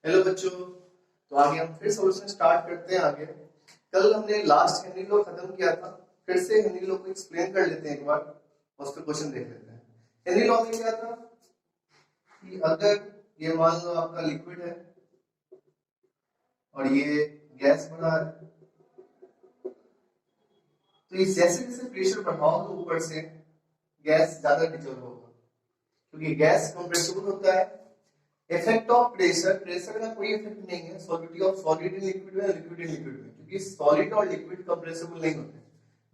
Hello बच्चों। तो आगे हम फिर सॉल्यूशन स्टार्ट करते हैं। आगे कल हमने लास्ट हेनरी लॉ खत्म किया था। फिर से हेनरी लॉ को एक्सप्लेन कर लेते हैं एक बार और उसके क्वेश्चन देख लेते हैं। हेनरी लॉ में क्या था कि अगर ये मान लो आपका लिक्विड है और ये गैस बना है, तो ये जैसे जैसे प्रेशर बढ़ाओ तो ऊपर से गैस ज्यादा डिजोल्व होगा, क्योंकि गैस कंप्रेसिबल होता है। इफेक्ट ऑफ प्रेशर, प्रेशर का कोई इफेक्ट नहीं है solidity of solid in liquid में, लिक्विड इन लिक्विड में, क्योंकि सॉलिड और लिक्विड कंप्रेसिबल नहीं होते।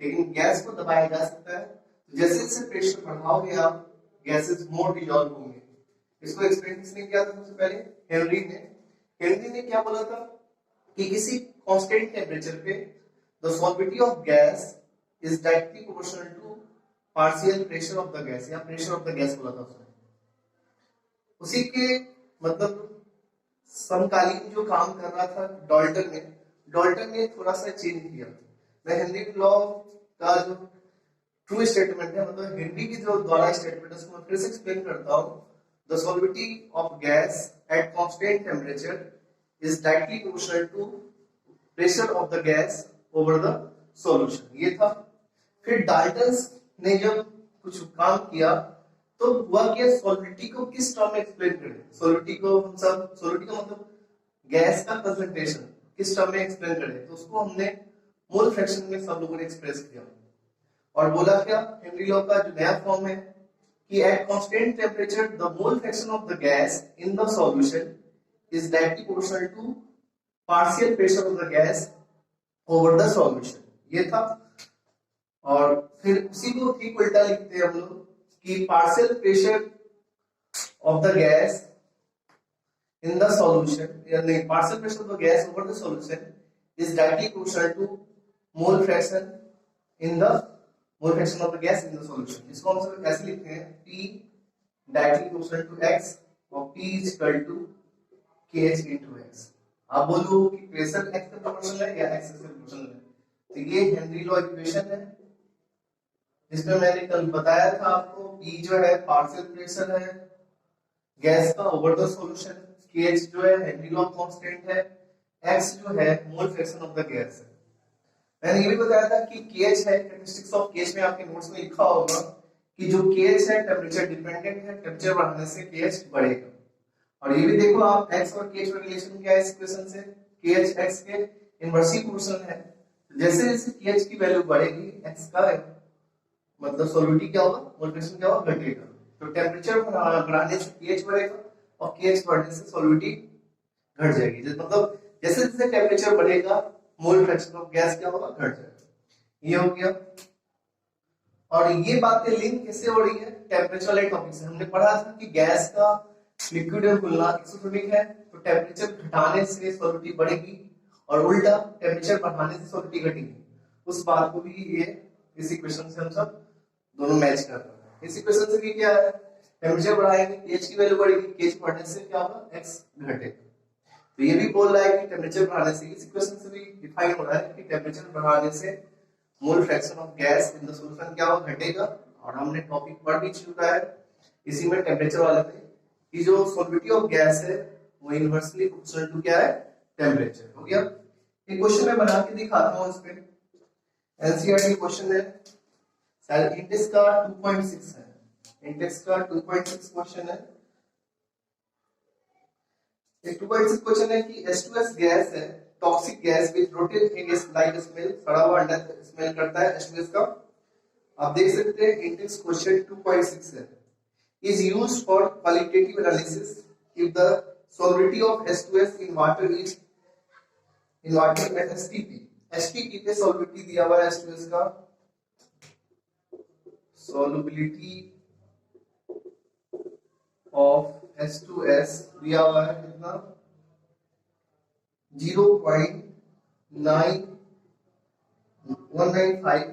लेकिन गैस को दबाया जा सकता है, तो जैसे जैसे प्रेशर बढ़ाओगे आप गैसेस मोर डिजॉल्व होंगे। इसको एक्सप्लेन किसने किया था सबसे पहले? हेनरी ने। हेनरी ने क्या बोला था कि किसी कांस्टेंट टेंपरेचर पे the solubility of gas is directly proportional to partial pressure of the gas, या प्रेशर ऑफ द गैस बोला था उसने। उसी के मतलब समकालीन जो काम कर रहा था डॉल्टन ने थोड़ा सा चेंज किया। मैं हेनरी लॉ का जो ट्रू स्टेटमेंट है, मतलब हेनरी की जो द्वारा स्टेटमेंट है, उसको मैं फिर से एक्सप्लेन करता हूँ। The solubility of gas at constant temperature is directly proportional to pressure of the gas over the solution, ये था। फिर डाल्टन ने जब कुछ काम किया तो हुआ क्या, सॉलिडिटी को किस टर्म में एक्सप्लेन करें? सॉलिडिटी को हम सब, सॉलिडिटी का मतलब गैस का कंसंट्रेशन किस टर्म में एक्सप्लेन करें, तो उसको हमने मोल फ्रैक्शन में सब लोगों ने एक्सप्रेस किया। और बोला क्या हेनरी लॉ का जो नया फॉर्म है कि at constant temperature the mole fraction of the gas in the solution is directly proportional to partial pressure of the gas over the solution, ये था। और फिर उसी को ठीक उल्टा लिखते हैं हम लोग कि partial pressure of the gas in the solution, the partial pressure of the gas over the solution is directly proportional to mole fraction in the mole fraction of the gas in the solution. इसको हम सब ऐसे लिखते हैं P directly proportional to X और P is equal to KH into X। आप बोलो कि प्रेशर X का प्रोपोर्शनल है या X से प्रोपोर्शनल है, तो ये हेनरी लॉ इक्वेशन है जिसमें मैंने कल बताया था आपको। P जो है पार्शियल प्रेशर है गैस का ओवर द सॉल्यूशन, KH जो है हेनरी लॉ कांस्टेंट है, X जो है मोल फ्रैक्शन ऑफ द गैस है। मैंने ये भी बताया था कि KH है, कैरेक्टरिस्टिक्स ऑफ KH में आपके नोट्स में लिखा होगा कि जो KH है टेंपरेचर डिपेंडेंट है, टेंपरेचर बढ़ने से KH बढ़ेगा। और ये भी देखो आप X और KH का रिलेशन क्या है इस इक्वेशन से, KH X के इनवर्सली प्रोपोर्शनल है। जैसे जैसे KH की वैल्यू बढ़ेगी X का मतलब सॉल्विटी क्या होगा, मोल फ्रैक्शन क्या होगा, घटेगा। तो टेंपरेचर बढ़ाने से KH बढ़ेगा और KH बढ़ने से सॉल्विटी घट जाएगी। मतलब जैसे जैसे टेंपरेचर बढ़ेगा मोल फ्रैक्शन ऑफ गैस क्या होगा, घट जाएगा। ये हो गया। और ये बातें लिंक कैसे हो रही है टेंपरेचर वाले टॉपिक से? हमने पढ़ा था कि गैस का लिक्विड में घुलना एक्सोथर्मिक है, तो टेंपरेचर घटाने से सॉल्विटी बढ़ेगी और उल्टा टेंपरेचर बढ़ाने से सॉल्विटी घटेगी। उस बात को भी ये इस इक्वेशन से हम सब दोनों मैच कर रहे हैं। इस इक्वेशन से भी क्या है, टेंपरेचर बढ़ाएंगे KH की वैल्यू बढ़ेगी, KH बढ़ने से क्या होगा, X घटेगा। तो ये भी बोल रहा है कि टेंपरेचर बढ़ाने से, इस इक्वेशन से भी डिफाइन हो रहा है कि टेंपरेचर बढ़ाने से मोल fraction of gas in the solution क्या होगा, घटेगा। और हमने टॉपिक पढ़ भी चुका है इसी में टेंपरेचर वाले में कि जो सॉल्विटी ऑफ गैस है वो इनवर्सली प्रोपोर्शनल टू क्या है, टेंपरेचर। हो गया। एक क्वेश्चन मैं बना के दिखाता हूं, इस पे एनसीईआरटी क्वेश्चन है, इंडेक्स का 2.6 है, इंडेक्स का 2.6 क्वेश्चन है। एक 2.6 क्वेश्चन है कि H2S गैस है, toxic gas with rotate like smell, सड़ा हुआ अंडा स्मेल करता है H2S का। आप देख सकते हैं इंडेक्स क्वेश्चन 2.6 है, is used for qualitative analysis if the solubility of H2S in water is in water at STP। STP पे solubility दिया हुआ है H2S का, solubility of H2S दिया हुआ है कितना, 0.9195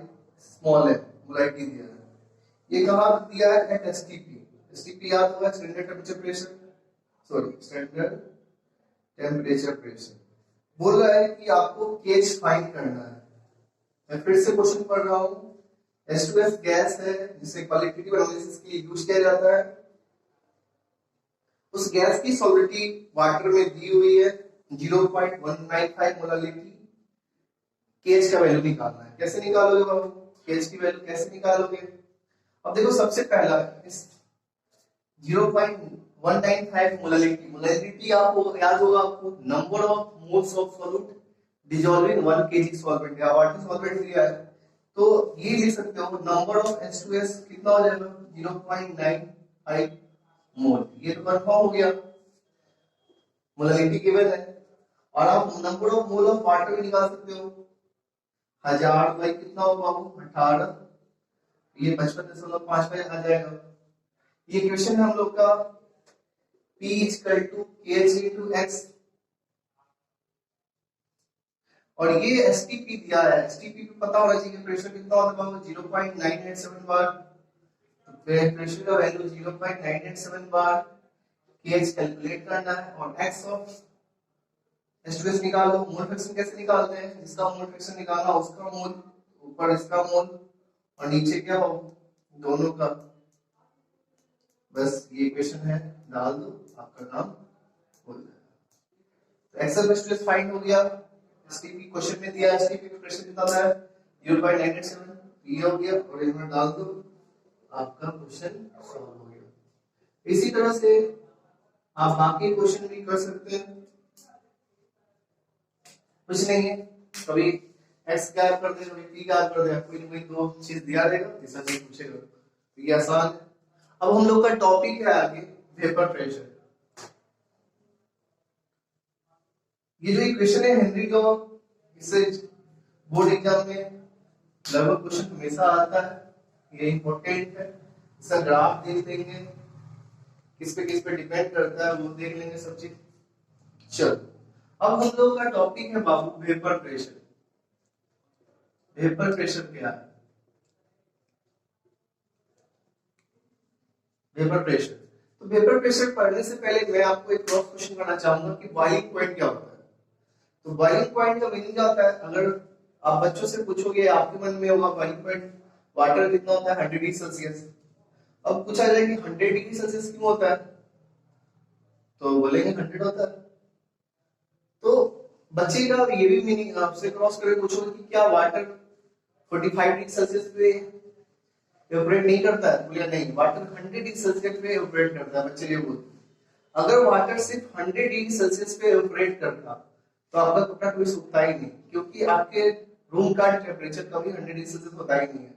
स्मॉल है, मोलाइटी दिया है। ये कहाँ दिया है, एट एसटीपी। एसटीपी याद होगा standard temperature pressure, sorry standard temperature pressure. बोल रहा है कि आपको केच फाइंड करना है। मैं फिर से क्वेश्चन पढ़ रहा हूँ। H2S गैस है जिसे क्वालिटेटिव एनालिसिस के लिए यूज किया जाता है। उस गैस की सॉलिडिटी वाटर में दी हुई है 0.195 मोलालिटी। केएच का वैल्यू निकालना है। कैसे निकालोगे बाबू? केएच की वैल्यू कैसे निकालोगे? अब देखो सबसे पहला इस 0.195 मोलालिटी, मोलालिटी आपको याद होगा, आपको number of moles of solute dissolve in 1 kg solvent या वाटर सॉल्वेंट दिया है, तो ये लिख सकते हो नंबर ऑफ H2S कितना हो जाएगा 0.95 मोल। ये तो कंफर्म हो गया, मोलालिटी गिवन है। और आप number of mole of water भी निकाल सकते हो, 1000 बाई कितना होगा बाबू 18, ये 55.5 आ जाएगा। ये क्वेश्चन है हम लोग का P = KH × X, और ये STP दिया है। STP पे पता होना चाहिए प्रेशर कितना होता है, 0.987 बार, प्रेशर का वैल्यू 0.987 बार, KH कैलकुलेट करना है और X ऑफ H2S निकाल लो। मोल फ्रैक्शन कैसे निकालते हैं, जिसका मोल फ्रैक्शन निकालना उसका मोल, ऊपर इसका मोल और नीचे क्या हो दोनों का, बस ये क्वेश्चन है, डाल दो आपका काम हो जाएगा। एक्सेल H2S फाइंड हो गया। STP क्वेश्चन में दिया, STP का प्रेशर कितना था 0.987, ये हो गया और इसमें डाल दो, आपका क्वेश्चन सॉल्व हो गया। इसी तरह से आप बाकी क्वेश्चन भी कर सकते हैं, कुछ नहीं है, कभी x गायब कर दे, कभी p गायब कर दे, कोई ना कोई दो चीज दिया रहेगा, तीसरा चीज पूछेगा, तो ये आसान है। अब हम लोग का टॉपिक है आगे वेपर प्रेशर। ये जो इक्वेशन है हेनरी का, इससे बोर्ड एग्जाम में लगभग क्वेश्चन हमेशा आता है, ये इंपॉर्टेंट है। इसका ग्राफ देख लेंगे, किस पे डिपेंड करता है वो देख लेंगे सब चीज। चलो अब हम लोग का टॉपिक है बाबू वेपर प्रेशर। वेपर प्रेशर क्या है? वेपर प्रेशर, तो वेपर प्रेशर पढ़ने से पहले मैं आपको एक क्रॉस क्वेश्चन करना चाहूंगा कि बॉइलिंग पॉइंट क्या होता है। तो बॉइलिंग पॉइंट का मीनिंग क्या होता है, अगर आप बच्चों से पूछोगे आपके मन में होगा बॉइलिंग पॉइंट वाटर कितना होता है 100 डिग्री सेल्सियस। अब पूछा जाए कि 100 डिग्री सेल्सियस क्यों होता है, तो बोलेंगे 100 होता है। तो बच्चे का ये भी मीनिंग आपसे क्रॉस करके पूछोगे कि क्या वाटर 45 डिग्री सेल्सियस पे इवेपोरेट नहीं करता है, बोलिए नहीं, वाटर 100 डिग्री सेल्सियस पे इवेपोरेट करता है। बच्चे ये बोलते हैं अगर वाटर सिर्फ 100 डिग्री सेल्सियस पे इवेपोरेट करता तो आपका कपड़ा कभी सूखता ही नहीं, क्योंकि आपके रूम का टेम्परेचर कभी 100 डिग्री सेल्सियस होता ही नहीं है।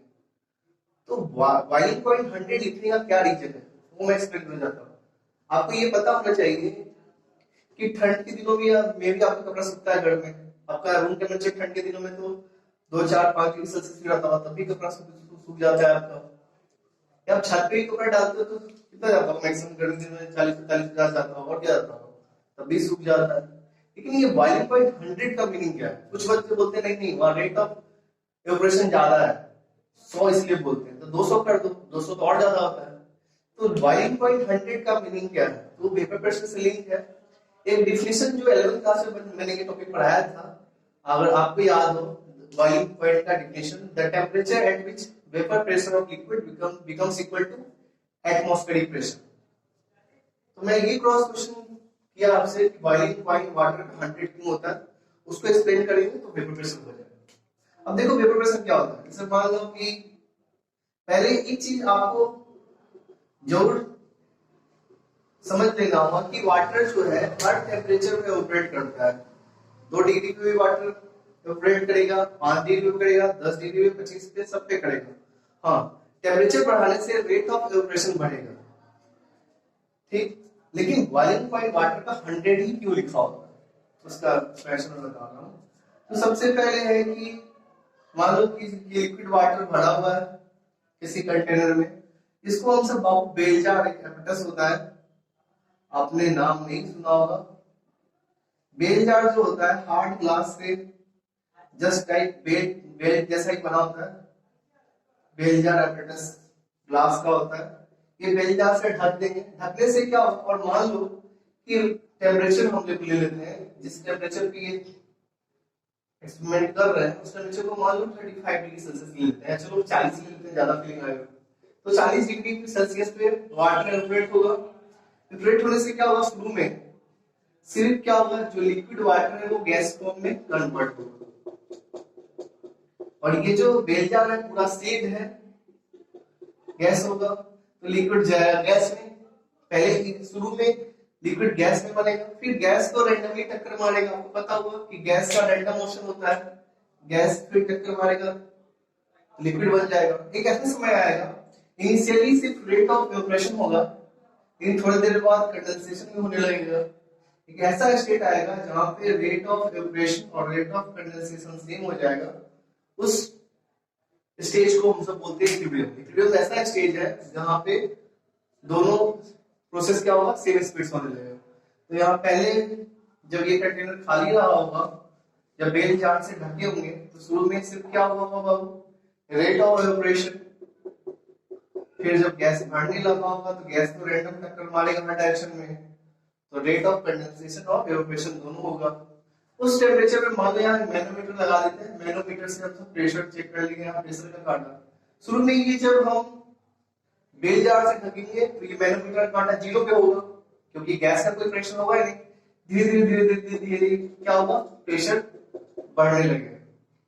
तो बॉइलिंग पॉइंट 100 लिखने का क्या रीजन है वो मैं एक्सप्लेन कर जाता हूँ। आपको ये पता होना चाहिए कि ठंड के दिनों में भी आपका कपड़ा सूखता है घर में, आपका रूम टेम्परेचर ठंड के दिनों में तो 2, 4, 5 डिग्री सेल्सियस भी रहता है, तब भी कपड़ा सूख जाता है आपका। या आप छत पे ही कपड़ा डालते हो तो कितना जाता है, मैक्सिमम गर्मी दिन में 40-45 जाता है और क्या जाता है, तब भी सूख जाता है। लेकिन ये बॉइलिंग पॉइंट 100 का मीनिंग क्या है? कुछ बच्चे बोलते हैं नहीं वहां रेट ऑफ इवेपोरेशन ज्यादा है 100 इसलिए बोलते हैं, तो 200 कर दो, 200 तो और ज्यादा होता है। तो बॉइलिंग पॉइंट 100 का मीनिंग क्या है, तो वेपर प्रेशर से लिंक है। एक डिफिनेशन जो 11th क्लास में मैंने ये टॉपिक पढ़ाया था, अगर आपको याद हो, बॉइलिंग पॉइंट का definition, the temperature at which vapour pressure of liquid becomes equal to atmospheric pressure. तो मैं ये क्रॉस क्वेश्चन किया आपसे कि बॉइलिंग पॉइंट वाटर का 100 क्यों होता है, उसको एक्सप्लेन करेंगे तो वेपर प्रेशर हो जाएगा। अब देखो वेपर प्रेशर क्या होता है, जैसे मान लो कि पहले एक चीज आपको जरूर समझ लेना होगा कि वाटर जो है हर टेम्परेचर पे ऑपरेट करता है। 2 डिग्री पे भी वाटर ऑपरेट करेगा, 5 डिग्री पे करेगा, 10 डिग्री पे, 25 पे, सब पे करेगा। हाँ, टेम्परेचर बढ़ाने से रेट ऑफ इवेपोरेशन बढ़ेगा, ठीक। लेकिन बॉइलिंग पॉइंट वाटर का 100 ही क्यों लिखा होता है, उसका एक्सप्लेनेशन मैं बता रहा हूँ। तो सबसे पहले है कि मान लो कि ये लिक्विड वाटर भरा हुआ है किसी कंटेनर में, इसको हम सब बेलजार एपेटस होता है, आपने नाम नहीं सुना होगा। बेल जार जो होता है हार्ड ग्लास से जस्ट टाइप बेल जैसा ही बना होता है, बेल जार एपेटस ग्लास का होता है। ये बेल जार से ढक देंगे, ढकने से क्या होगा, और मान लो कि टेम्परेचर हम ले लेते हैं, जिस टेम्परेचर पे ये एक्सपेरिमेंट कर रहे हैं उस टेम्परेचर को मान लो 35 डिग्री सेल्सियस ले लेते हैं, चलो 40 ले लेते हैं, ज्यादा फीलिंग आएगा। तो 40 डिग्री सेल्सियस पे वाटर इवेपोरेट होगा, इवेपोरेट होने से क्या होगा, शुरू में सिर्फ क्या होगा, जो लिक्विड वाटर है वो गैस फॉर्म में कन्वर्ट होगा, और ये जो बेल जार है पूरा सील्ड है, गैस होगा तो लिक्विड जाएगा गैस में, पहले शुरू में लिक्विड गैस में बनेगा, फिर गैस को रैंडमली टक्कर मारेगा। आपको पता होगा कि गैस का रैंडम मोशन होता है, गैस फिर टक्कर मारेगा, लिक्विड बन जाएगा। एक ऐसा समय आएगा, इनिशियली सिर्फ रेट ऑफ इवेपोरेशन होगा, लेकिन थोड़ी देर बाद कंडेंसेशन भी होने लगेगा। एक ऐसा स्टेट आएगा जहां पे रेट ऑफ इवेपोरेशन और रेट ऑफ कंडेंसेशन सेम हो जाएगा, उस स्टेज को हम सब बोलते हैं इक्विलिब्रियम। इक्विलिब्रियम ऐसा स्टेज है जहां पे दोनों प्रोसेस क्या होगा, सेम स्पीड होने लगेगा। तो यहाँ पहले जब ये कंटेनर खाली रहा होगा, जब बेल जार से ढके होंगे, तो शुरू में सिर्फ क्या होगा बाबू, रेट ऑफ इवेपोरेशन, फिर जब गैस भरने लगा होगा तो गैस को रैंडम टक्कर मारेगा हर डायरेक्शन में, तो रेट ऑफ कंडेंसेशन और इवेपोरेशन दोनों होगा। उस टेम्परेचर पे मान लो यहाँ मैनोमीटर लगा देते हैं, मैनोमीटर से हम सब प्रेशर चेक कर लेंगे, यहाँ प्रेशर का कांटा शुरू में ये जब हम बेल जार से ढकेंगे तो ये मैनोमीटर का कांटा 0 पे होगा, क्योंकि गैस का कोई प्रेशर होगा नहीं। धीरे धीरे धीरे धीरे धीरे क्या होगा, प्रेशर बढ़ने लगेगा।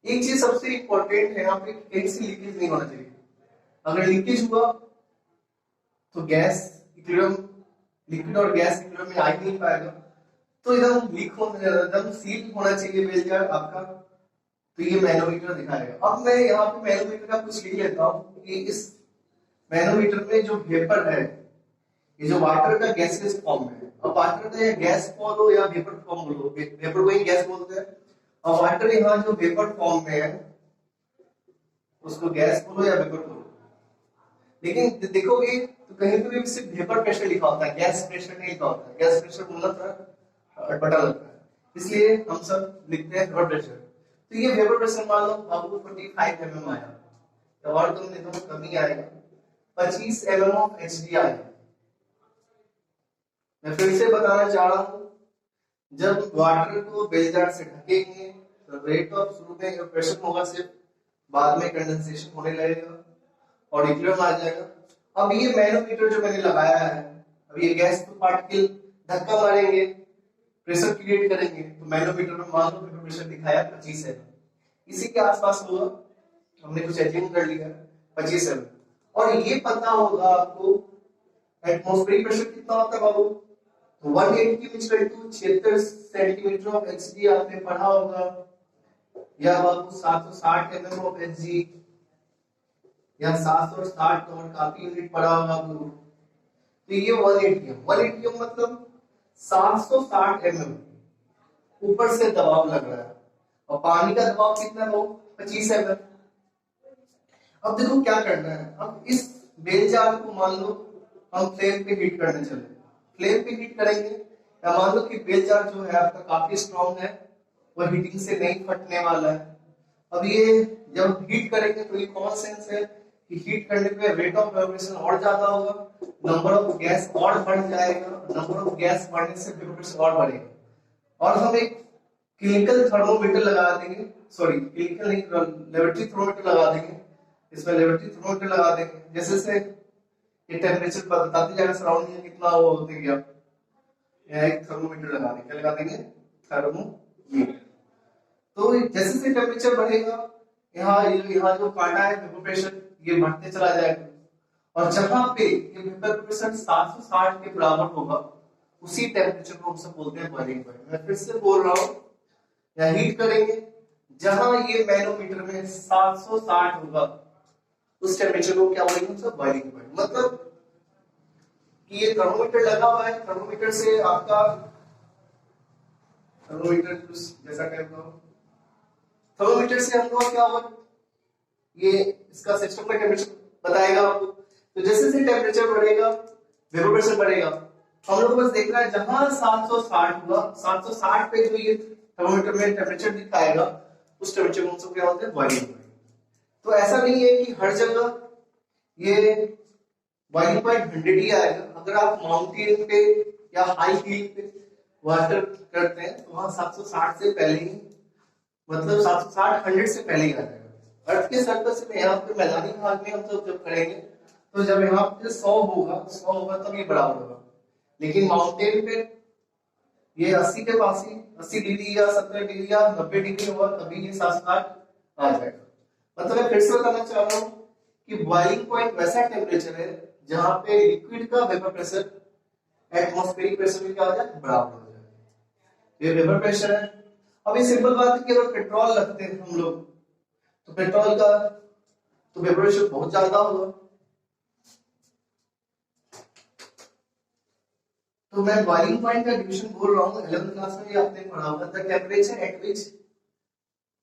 एक चीज सबसे इंपॉर्टेंट है यहाँ पे, कहीं से लीकेज नहीं होना चाहिए। अगर लीकेज हुआ तो गैस इक्विलिब्रियम, लिक्विड और गैस इक्विलिब्रियम में आ ही नहीं पाएगा, तो एकदम लीक होने, एकदम सील होना चाहिए बेल जार आपका, तो ये मैनोमीटर दिखाएगा। अब मैं यहाँ पे मैनोमीटर का कुछ लिख लेता हूँ कि इस मैनोमीटर में जो वेपर है, ये जो वाटर का गैसियस फॉर्म है, अब वाटर का गैस फॉर्म हो या वेपर फॉर्म बोलो, वेपर को ही गैस बोलते हैं, और वाटर यहाँ जो वेपर फॉर्म में है उसको गैस बोलो या वेपर बोलो। लेकिन देखोगे तो कहीं पे भी सिर्फ वेपर प्रेशर लिखा होता है, गैस प्रेशर नहीं लिखा होता है। गैस प्रेशर बोलना थोड़ा अटपटा लगता है, इसलिए हम सब लिखते हैं वेपर प्रेशर। तो ये वेपर प्रेशर मान लो आपको 45 mm आया, तो और तुम देखो तो कमी आएगा, 25 mm ऑफ एचडी आएगा। मैं फिर से बताना चाह रहा हूं, जब वाटर को बेल जार से ढकेंगे तो रेट ऑफ शुरू में इवेपोरेशन होगा सिर्फ, बाद में कंडेंसेशन होने लगेगा और इक्विलिब्रियम आ जाएगा। अब ये मैनोमीटर जो मैंने लगाया है, अब ये गैस को पार्टिकल धक्का मारेंगे, प्रेशर क्रिएट करेंगे, तो मैनोमीटर में मान लो वेपर प्रेशर दिखाया 25 है, इसी के आसपास होगा, हमने कुछ एज्यूम कर लिया 25 है। और ये पता होगा आपको एटमॉस्फेरिक प्रेशर कितना होता है बाबू, 180 = 76 सेंटीमीटर ऑफ एचजी आपने पढ़ा होगा, या बाबू 760 mm ऑफ एचजी, या 760 और काफी यूनिट पढ़ा होगा आपको। तो ये 180 मतलब 760 mm ऊपर से दबाव लग रहा है, और पानी का दबाव कितना है, 25 mm। अब देखो क्या करना है, अब इस बेल जार को मान लो हम फ्लेम पे हीट करने चले, फ्लेम पे हीट करेंगे, या मान लो कि बेल जार जो है आपका काफी स्ट्रॉन्ग है, वो हीटिंग से नहीं फटने वाला है। अब ये जब हीट करेंगे तो ये कॉमन सेंस है कि हीट करने पे रेट ऑफ इवेपोरेशन और ज्यादा होगा, नंबर ऑफ गैस और बढ़ जाएगा, नंबर ऑफ गैस बढ़ने से इवेपोरेशन और बढ़ेगा। और हम एक क्लिनिकल थर्मोमीटर लगा देंगे, सॉरी क्लिनिकल नहीं, लेबोरेटरी थर्मोमीटर लगा देंगे, इसमें लेबोरेटरी थर्मोमीटर लगा देंगे, जैसे से ये टेम्परेचर बताते जाएगा सराउंडिंग में कितना वो होते गया। यहाँ एक थर्मोमीटर लगा देंगे, क्या लगा देंगे, थर्मोमीटर। तो जैसे से टेम्परेचर बढ़ेगा, यहाँ जो कांटा है वेपर प्रेशर ये बढ़ते चला जाएगा, और जहां पे ये वेपर प्रेशर 760 के बराबर होगा, उसी टेम्परेचर को हम सब बोलते हैं बॉइलिंग पॉइंट। मैं फिर से बोल रहा हूँ, यहाँ हीट करेंगे, जहां ये मैनोमीटर में 760 होगा, उस टेम्परेचर को क्या बोलेंगे हम सब, बॉइलिंग पॉइंट। मतलब कि ये थर्मोमीटर लगा हुआ है, थर्मोमीटर से आपका थर्मोमीटर जैसा टाइप का, थर्मोमीटर से हम लोग क्या होगा, ये इसका सिस्टम का टेम्परेचर बताएगा आपको। तो जैसे जैसे टेम्परेचर बढ़ेगा वेपर प्रेशर बढ़ेगा, हम लोग बस देखना है जहां 760 हुआ, 760 पे जो ये थर्मोमीटर में टेम्परेचर दिखाएगा, उस टेम्परेचर को हम सब क्या होते हैं, बॉइलिंग पॉइंट। तो ऐसा नहीं है कि हर जगह ये बॉइलिंग पॉइंट 100 ही आएगा। अगर आप माउंटेन पे या हाई हिल पे वाटर करते हैं तो वहां 760 से पहले ही, मतलब 760 100 से पहले ही आ जाएगा। अर्थ के सरफेस में यहाँ पे मैदानी भाग में हम सब जब करेंगे, तो जब यहाँ पे 100 होगा तब ये बराबर होगा। लेकिन माउंटेन पे ये 80 के पास ही 80 डिग्री या 70 डिग्री या 90 डिग्री होगा, तभी ये 7-8 आ जाएगा। मतलब मैं फिर से बताना चाह रहा हूँ कि बॉइलिंग पॉइंट वैसा टेम्परेचर है जहां पे लिक्विड का वेपर प्रेशर एटमॉस्फेरिक प्रेशर में क्या हो जाए, बराबर हो जाए। ये वेपर प्रेशर है। अब ये सिंपल बात है कि अगर पेट्रोल लगते हैं हम लोग, तो पेट्रोल का तो वेपर प्रेशर बहुत ज्यादा होगा। तो मैं बॉइलिंग पॉइंट का डिवीजन बोल रहा हूँ, 11th क्लास में ये आपने पढ़ा होगा, the temperature at which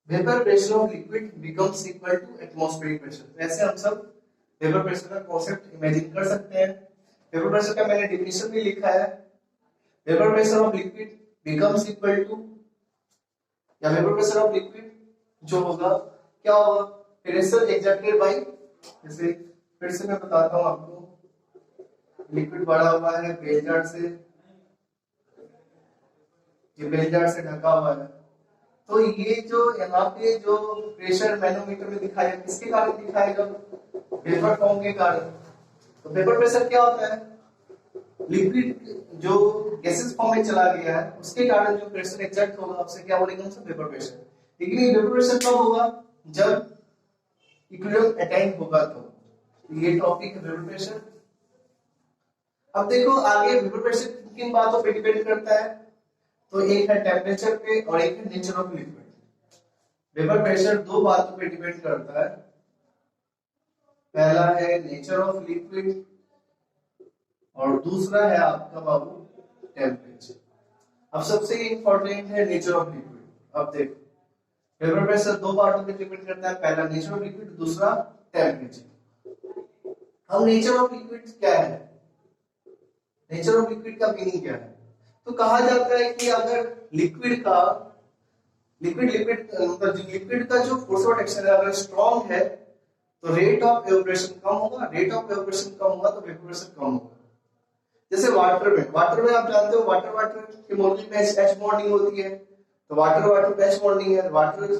vapour pressure of liquid becomes equal to atmospheric pressure. ऐसे हम सब वेपर प्रेशर का कॉन्सेप्ट इमेजिन कर सकते हैं। वेपर प्रेशर का मैंने डेफिनेशन भी लिखा है, vapour pressure of liquid becomes equal to, या वेपर प्रेशर ऑफ लिक्विड जो होगा क्या होगा, प्रेशर एक्सर्टेड बाय, जैसे फिर से मैं बताता हूँ आपको, लिक्विड बड़ा हुआ है बेलजार से, ये बेलजार से ढका हुआ है, तो ये जो यहाँ पे जो प्रेशर मैनोमीटर में दिखाया किसके कारण दिखाएगा, वेपर फॉर्म के कारण। तो वेपर प्रेशर क्या होता है, लिक्विड जो गैसेस फॉर्म में चला गया है उसके कारण जो प्रेशर एग्जर्ट होगा उससे क्या बोलेंगे हम सब, वेपर प्रेशर। लेकिन ये वेपर प्रेशर कब होगा, जब इक्विलिब्रियम अटेन होगा। तो ये टॉपिक है वेपर प्रेशर। अब देखो आगे वेपर प्रेशर किन बातों पे डिपेंड करता है, तो एक है टेम्परेचर पे और एक है nature of liquid. Vapour pressure दो बातों पे डिपेंड करता है, पहला है नेचर ऑफ लिक्विड और दूसरा है आपका बाबू टेम्परेचर। अब सबसे इंपॉर्टेंट है नेचर ऑफ लिक्विड। अब देखो वेपर प्रेशर दो बातों पे डिपेंड करता है, पहला नेचर ऑफ लिक्विड, दूसरा टेम्परेचर। अब नेचर ऑफ लिक्विड क्या है, नेचर ऑफ लिक्विड का मीनिंग क्या है, तो कहा जाता है कि अगर लिक्विड का लिक्विड का जो फोर्स ऑफ एक्शन है अगर स्ट्रॉन्ग है तो रेट ऑफ इवेपोरेशन कम होगा, रेट ऑफ इवेपोरेशन कम होगा तो वेपर प्रेशर कम होगा। जैसे वाटर में आप जानते हो वाटर की मॉलिक्यूल में H बॉन्डिंग होती है, तो वाटर पे H बॉन्डिंग है, वाटर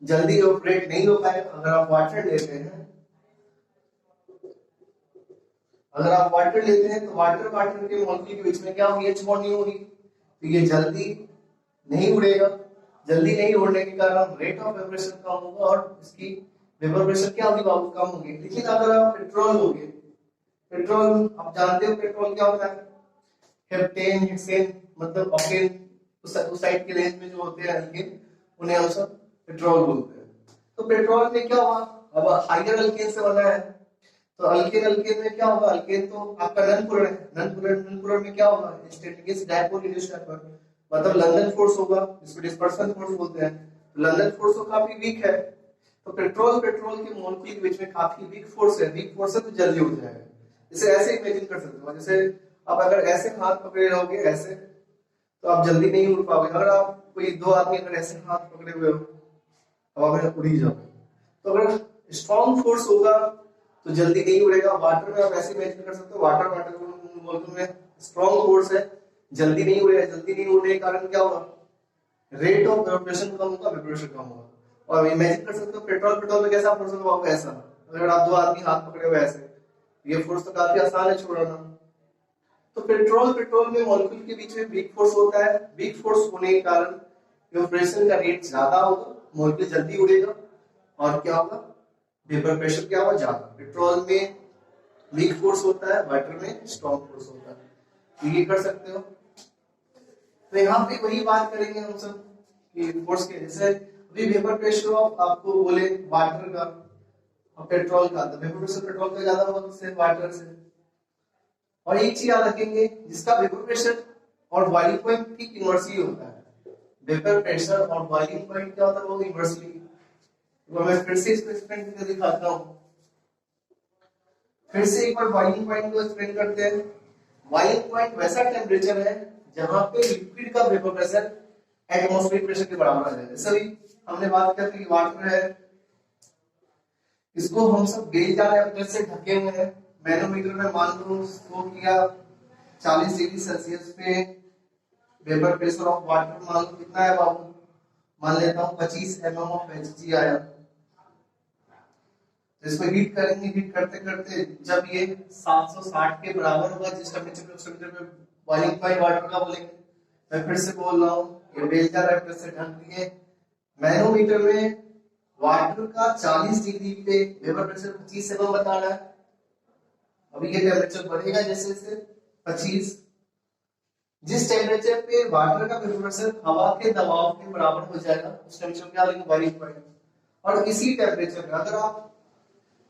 जल्दी इवेपोरेट नहीं हो पाएगा। अगर आप वाटर लेते हैं तो वाटर के मॉलिक्यूल के बीच में क्या होगी, H बॉन्डिंग होगी, तो ये जल्दी नहीं उड़ेगा। जल्दी नहीं उड़ने के कारण रेट ऑफ इवेपोरेशन कम होगा और इसकी वेपर प्रेशर क्या होगी बाबू, कम होगी। लेकिन अगर आप पेट्रोल लोगे, पेट्रोल आप जानते हो पेट्रोल क्या होता है, हेप्टेन हेक्सेन मतलब ऑक्टेन, उस साइड के रेंज में जो होते हैं अल्केन उन्हें हम सब पेट्रोल बोलते हैं। तो पेट्रोल में क्या हुआ, अब हाइड्रोजन अल्केन से बना है, तो अल्केन में क्या होगा, अल्केन तो आपका नन पोलर में क्या होगा, इंस्टेंटेनियस डायपोल इंड्यूस्ड डायपोल, मतलब लंदन फोर्स होगा, जिसको डिस्पर्सन फोर्स बोलते हैं। लंदन फोर्स तो काफी वीक है, तो पेट्रोल के मॉलिक्यूल के बीच में काफी वीक फोर्स है तो जल्दी उड़ जाएगा। जैसे ऐसे इमेजिन कर सकते हो, जैसे आप अगर ऐसे हाथ पकड़े रहोगे ऐसे, तो आप जल्दी नहीं उड़ पाओगे। अगर आप कोई दो आदमी अगर ऐसे हाथ पकड़े हुए हो हवा में उड़ ही जाओगे। तो अगर स्ट्रॉन्ग फोर्स होगा तो जल्दी नहीं उड़ेगा। वाटर में आप ऐसे इमेजिन कर सकते हो, वाटर मॉलिक्यूल में स्ट्रॉन्ग फोर्स है, जल्दी नहीं उड़ेगा। जल्दी नहीं उड़ने के कारण क्या होगा, रेट ऑफ इवेपोरेशन कम होगा, वेपर प्रेशर कम होगा। और इमेजिन कर सकते हो पेट्रोल में कैसा फोर्स होगा, ऐसा। अगर आप दो आदमी हाथ पकड़े हुए ऐसे, ये फोर्स तो काफी आसान है छोड़ना। तो पेट्रोल में मॉलिक्यूल के बीच में वीक फोर्स होता है, वीक फोर्स होने के कारण इवेपोरेशन का रेट ज्यादा होगा, मॉलिक्यूल जल्दी उड़ेगा और क्या होगा, वेपर प्रेशर क्या होगा, ज्यादा। पेट्रोल में वीक फोर्स होता है, वाटर में स्ट्रॉन्ग फोर्स होता है। तो ये कर सकते हो। तो यहाँ पे वही बात करेंगे हम सब कि फोर्स के, जैसे अभी वेपर प्रेशर ऑफ आपको बोले वाटर का और पेट्रोल का, तो वेपर प्रेशर पेट्रोल का ज्यादा होगा किससे, वाटर से। और एक चीज याद रखेंगे, जिसका वेपर प्रेशर और बॉइलिंग पॉइंट ठीक इनवर्सली होता है। वेपर प्रेशर और बॉइलिंग पॉइंट क्या होता है, वो इनवर्सली। तो मैं फिर से इसको एक्सप्लेन करके दिखाता हूँ। फिर से एक बार बॉइलिंग पॉइंट को एक्सप्लेन करते हैं। बॉइलिंग पॉइंट वैसा टेम्परेचर है जहां पे लिक्विड का वेपर प्रेशर एटमॉस्फेरिक प्रेशर के बराबर आ जाए। जैसे अभी हमने बात की थी वाटर है, इसको हम सब बेलजार एब्रेस से ढके हुए हैं। मैनोमीटर में मान लो स्लो किया 40 डिग्री सेल्सियस पे, वेपर प्रेशर ऑफ वाटर मान लो कितना है बाबू, मान लेता हूँ 25 mm ऑफ Hg आया। तो इसको हीट करेंगे, हीट करते करते जब ये 760 के बराबर होगा, जिस टेम्परेचर पे उस टेम्परेचर पे बॉइलिंग पॉइंट वाटर का बोलेंगे। मैं फिर से बोल रहा हूँ, ये बेलचा रेफरेंस से ढक दिए, मैनोमीटर में वाटर का 40 डिग्री पे वेपर प्रेशर 25 एमएम बता रहा है। अभी ये टेम्परेचर बढ़ेगा जैसे जैसे 25, जिस टेम्परेचर पे वाटर का वेपर प्रेशर हवा के दबाव के बराबर हो जाएगा उस टेम्परेचर क्या लेंगे, बॉइलिंग पॉइंट। और इसी टेम्परेचर पे अगर आप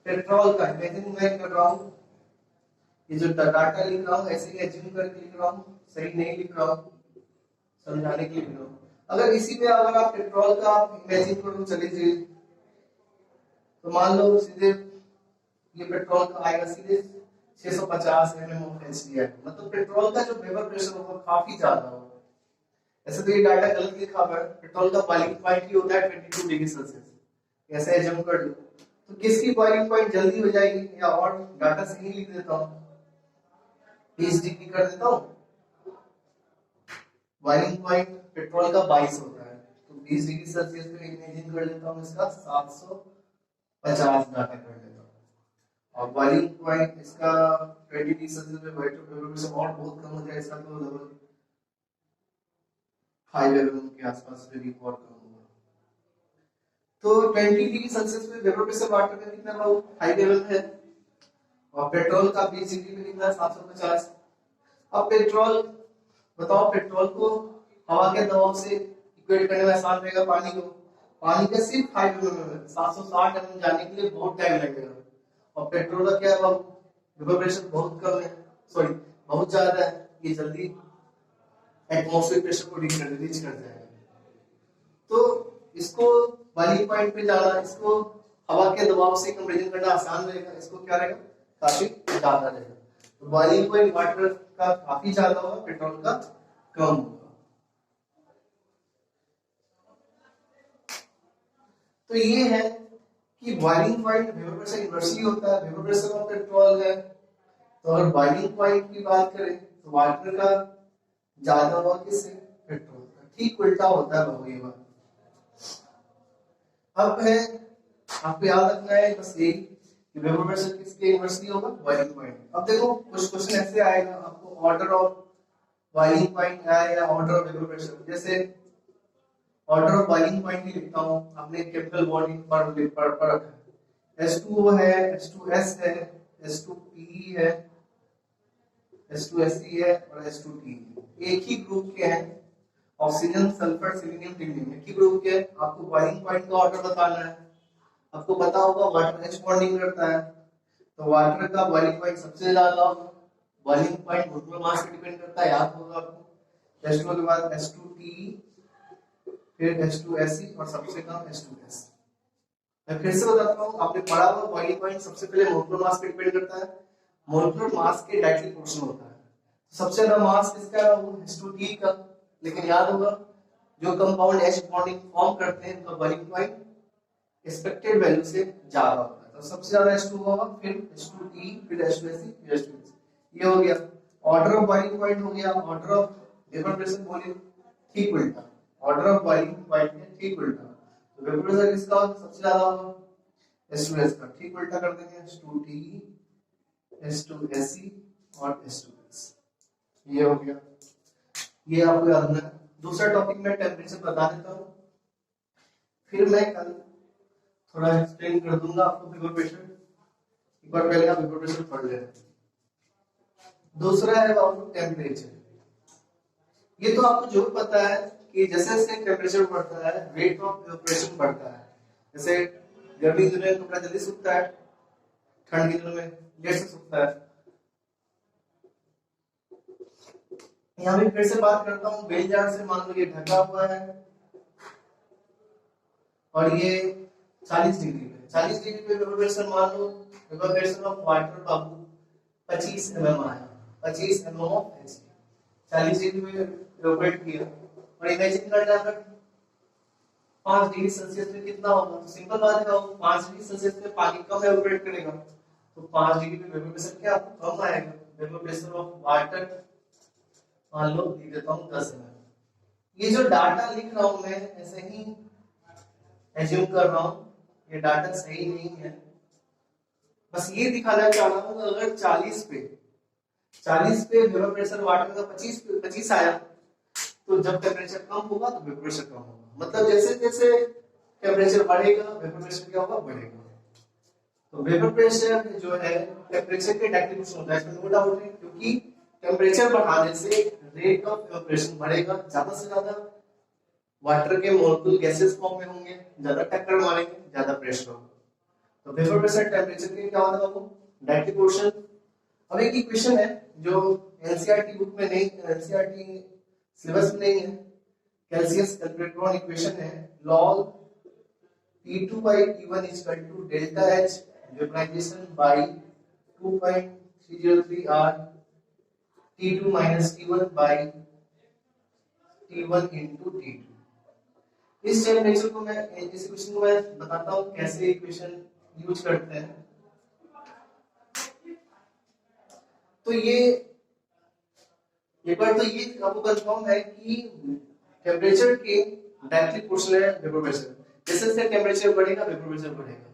पेट्रोल का इमेजिन मैं कर रहा हूँ, ये जो डाटा लिख रहा हूँ ऐसे ही एज्यूम करके लिख रहा हूँ, सही नहीं लिख रहा हूँ, समझाने के लिए लिख रहा हूँ। अगर इसी पे अगर आप पेट्रोल का आप इमेजिन करो, चले जाइए, तो मान लो सीधे ये पेट्रोल का आएगा सीधे 650 mm ऑफ HDI, मतलब पेट्रोल का जो वेपर प्रेशर होगा काफी ज्यादा होगा। ऐसे तो ये डाटा गलत लिखा हुआ है, पेट्रोल का बॉइलिंग पॉइंट ही होता है 22 डिग्री सेल्सियस, ऐसे एज्यूम कर लो। तो किसकी बॉइलिंग पॉइंट जल्दी हो जाएगी, या और डाटा सही लिख देता हूँ, 20 डिग्री कर देता हूँ। बॉइलिंग पॉइंट पेट्रोल का 22 होता है, तो 20 डिग्री सेल्सियस पे इमेजिन कर लेता हूँ इसका 750 डाटा कर लेता हूँ। और बॉइलिंग पॉइंट इसका 20 डिग्री सेल्सियस पे वेपर से और बहुत कम हो जाए, इसका तो लगभग 5 mm के आसपास पे भी और कम होगा। तो 20 डिग्री सेल्सियस पे वेपर प्रेशर वाटर का कितना होगा, 5 mm है, और पेट्रोल का 20 डिग्री पे कितना है, 750। अब पेट्रोल बताओ, पेट्रोल को हवा के दबाव से इक्वेट करने में आसान रहेगा पानी को, पानी का सिर्फ 5 mm है, 760 mm जाने के लिए बहुत टाइम लगेगा। और पेट्रोल का क्या है, वेपर प्रेशर बहुत कम है, सॉरी बहुत ज्यादा है, ये जल्दी एटमॉस्फेरिक प्रेशर को रीच कर जाएगा। तो इसको बॉइलिंग पॉइंट पे जाना, इसको हवा के दबाव से कंपैरिजन करना आसान रहेगा, इसको क्या रहेगा, काफी ज्यादा रहेगा। तो बॉइलिंग पॉइंट वाटर का काफी ज्यादा होगा, पेट्रोल का कम होगा। तो ये है कि boiling point vapour pressure inversely होता है, वेपर प्रेशर ऑफ पेट्रोल है। तो अगर बॉइलिंग पॉइंट की बात करें तो वाटर का ज्यादा होगा, किससे, पेट्रोल का, ठीक उल्टा होता है बाबू ये बात। अब है आपको याद रखना है बस यही कि वेपर प्रेशर किसके इनवर्सली होगा, बॉइलिंग पॉइंट। अब देखो कुछ क्वेश्चन ऐसे आएगा, आपको ऑर्डर ऑफ बॉइलिंग पॉइंट है या ऑर्डर ऑफ वेपर प्रेशर, जैसे ऑर्डर ऑफ बॉइलिंग पॉइंट ही लिखता हूं, आपने केमिकल बॉन्डिंग पर रखा है, H2O है, H2S है, H2PE है, H2Se है और H2Te एक ही ग्रुप के हैं, ऑक्सीजन सल्फर सिलीनियम टिंडियम एक ही ग्रुप के हैं। आपको बॉइलिंग पॉइंट का ऑर्डर बताना है, आपको पता होगा वाटर H बॉन्डिंग करता है, तो वाटर का बॉइलिंग पॉइंट सबसे ज्यादा होगा। बॉइलिंग पॉइंट मोलर मास पे डिपेंड करता है, याद होगा आपको। H2O के बाद H2Te, फिर H2Se और सबसे कम H2S। मैं फिर से बताता हूँ, आपने पढ़ा होगा बॉइलिंग पॉइंट सबसे पहले मोलर मास पे डिपेंड करता है, मोलर मास के डायरेक्टली प्रोपोर्शनल होता है। सबसे ज्यादा मास किसका है, वो H2Te का, लेकिन याद होगा जो कंपाउंड H बॉन्डिंग फॉर्म करते हैं उनका बॉइलिंग पॉइंट एक्सपेक्टेड वैल्यू से ज्यादा होता है। तो सबसे ज्यादा H2 होगा, फिर H2Te, फिर H2Se, फिर H2S। ये हो गया ऑर्डर ऑफ बॉइलिंग पॉइंट, हो गया ऑर्डर ऑफ वेपर प्रेशर, बोलिए ठीक उल्टा, ऑर्डर ऑफ बॉइलिंग पॉइंट है ठीक उल्टा। तो वेपर प्रेशर किसका सबसे ज्यादा होगा, H2S का, ठीक उल्टा कर देंगे, H2Te, H2Se और H2S। ये हो गया, ये आपको याद रखना है। दूसरा टॉपिक मैं टेम्परेचर बता देता हूँ, फिर मैं कल थोड़ा एक्सप्लेन कर दूंगा आपको वेपर प्रेशर। एक बार पहले आप वेपर प्रेशर पढ़ लें। दूसरा है अबाउट टेम्परेचर। ये तो आपको जरूर पता है कि जैसे जैसे टेम्परेचर बढ़ता है रेट ऑफ इवेपोरेशन बढ़ता है। जैसे गर्मी के दिनों में कपड़ा जल्दी सूखता है, ठंड के दिनों में लेट से सूखता है। यहाँ भी फिर से बात करता हूँ, बेल जार से मान लो ये ढका हुआ है और ये 40 डिग्री पे, 40 डिग्री पे वेपर प्रेशर मान लो, वेपर प्रेशर ऑफ वाटर बाबू 25 mm आया, 25 mm ऑफ H, 40 डिग्री पे इवेपोरेट किया। और इमेजिन करना अगर 5 डिग्री सेल्सियस पे कितना होगा, तो सिंपल बात है 5 डिग्री सेल्सियस पे पानी कम इवेपोरेट करेगा, तो 5 डिग्री पे वेपर प्रेशर क्या कम आएगा। वेपर प्रेशर ऑफ वाटर मान लो लिख देता हूँ 10 mm। ये जो डाटा लिख रहा हूं मैं ऐसे ही एज्यूम कर रहा हूं, ये डाटा सही नहीं है, बस ये दिखाना चाह रहा हूँ अगर 40 पे वेपर प्रेशर वाटर का 25 आया, तो जब टेम्परेचर कम होगा तो वेपर प्रेशर कम होगा। मतलब जैसे जैसे टेम्परेचर बढ़ेगा वेपर प्रेशर क्या होगा, बढ़ेगा। तो वेपर प्रेशर जो है टेम्परेचर के डायरेक्टली प्रोपोर्शनल होता है, इसमें नो डाउट है, क्योंकि टेम्परेचर बढ़ाने से रेट ऑफ इवेपोरेशन बढ़ेगा, ज्यादा से ज्यादा वाटर के मॉलिक्यूल गैसेस फॉर्म में होंगे, ज्यादा टक्कर मारेंगे, ज्यादा प्रेशर होगा। तो वेपर प्रेशर टेम्परेचर के क्या होता है आपको, डायरेक्टली प्रोपोर्शनल। अब एक इक्वेशन है जो एनसीईआरटी बुक में नहीं, एनसीईआरटी सिलेबस में नहीं है, कैल्सियस कैल्कुलेट्रॉन इक्वेशन है, log T2 by T1 is equal to delta H vaporization by 2.303 R T2 minus T1 by T1 into T2। इस टेम्परेचर को मैं, इस इक्वेशन को मैं बताता हूँ कैसे इक्वेशन यूज करते हैं। तो ये एक बार तो ये आपको कंफर्म है कि टेम्परेचर के डायरेक्टली प्रोपोर्शनल है वेपर प्रेशर। जैसे जैसे टेम्परेचर बढ़ेगा वेपर प्रेशर बढ़ेगा,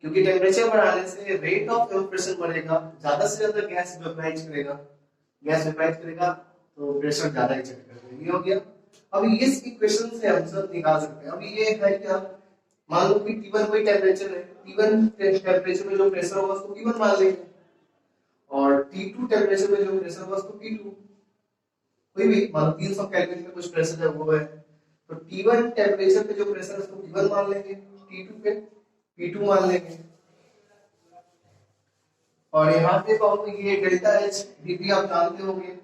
क्योंकि टेम्परेचर बढ़ाने से रेट ऑफ इवेपोरेशन बढ़ेगा, ज्यादा से ज्यादा गैस वेपराइज करेगा, गैस वेपराइज करेगा तो प्रेशर ज्यादा ही चेक करेगा। ये हो गया। अब इस इक्वेशन से हम सब निकाल सकते हैं। अब ये है क्या, मान लो कि T1 कोई टेम्परेचर है, T1 टेम्परेचर में जो प्रेशर होगा उसको T1 मान लेंगे, और T2 टेम्परेचर में जो प्रेशर होगा उसको T2, कोई भी मान लो 300 केल्विन में कुछ प्रेशर है वो है, तो T1 टेम्परेचर पे जो प्रेशर है उसको T1 मान लेंगे, T2 पे P2 मान लेंगे। और यहाँ पे तो ये डेल्टा एच डीपी आप जानते होंगे,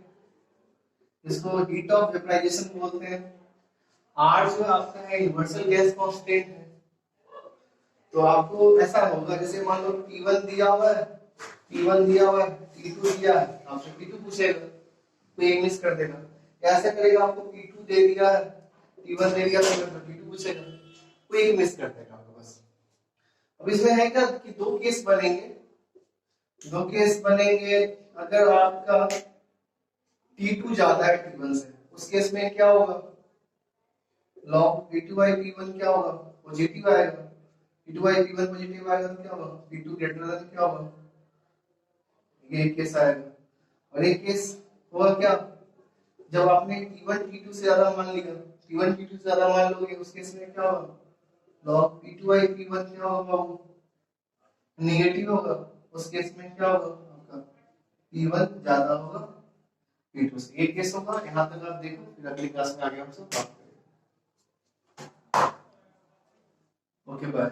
इसको हीट ऑफ वेपराइजेशन बोलते हैं। आर जो आपका है यूनिवर्सल गैस कांस्टेंट है। तो आपको ऐसा होगा जैसे मान लो T1 दिया हुआ है, T1 दिया हुआ है, T2 दिया है, आपसे P2 पूछेगा तो एक मिस कर देगा। कैसे करेगा, आपको P2 दे दिया है, T1 दे दिया तो P2 पूछेगा, कोई एक मिस कर देगा आपको बस। अब इसमें है क्या कि दो केस बनेंगे। अगर आपका T2 ज्यादा है T1 से, उस केस में क्या होगा, log P2 by P1 क्या होगा, पॉजिटिव आएगा। P2 by P1 पॉजिटिव आएगा तो क्या होगा, P2 ग्रेटर देन क्या होगा, ये केस आएगा। और एक केस होगा क्या, जब आपने T1 T2 से ज्यादा मान लिया, T1 T2 से ज्यादा मान लोगे, उस केस में क्या होगा, log P2 by P1 क्या होगा, नेगेटिव होगा। उस केस में क्या होगा, आपका P1 ज्यादा होगा P2 से। ये केस होगा। यहाँ तक आप देखो, फिर अगली क्लास में आगे हम सब बात करेंगे। Okay bye.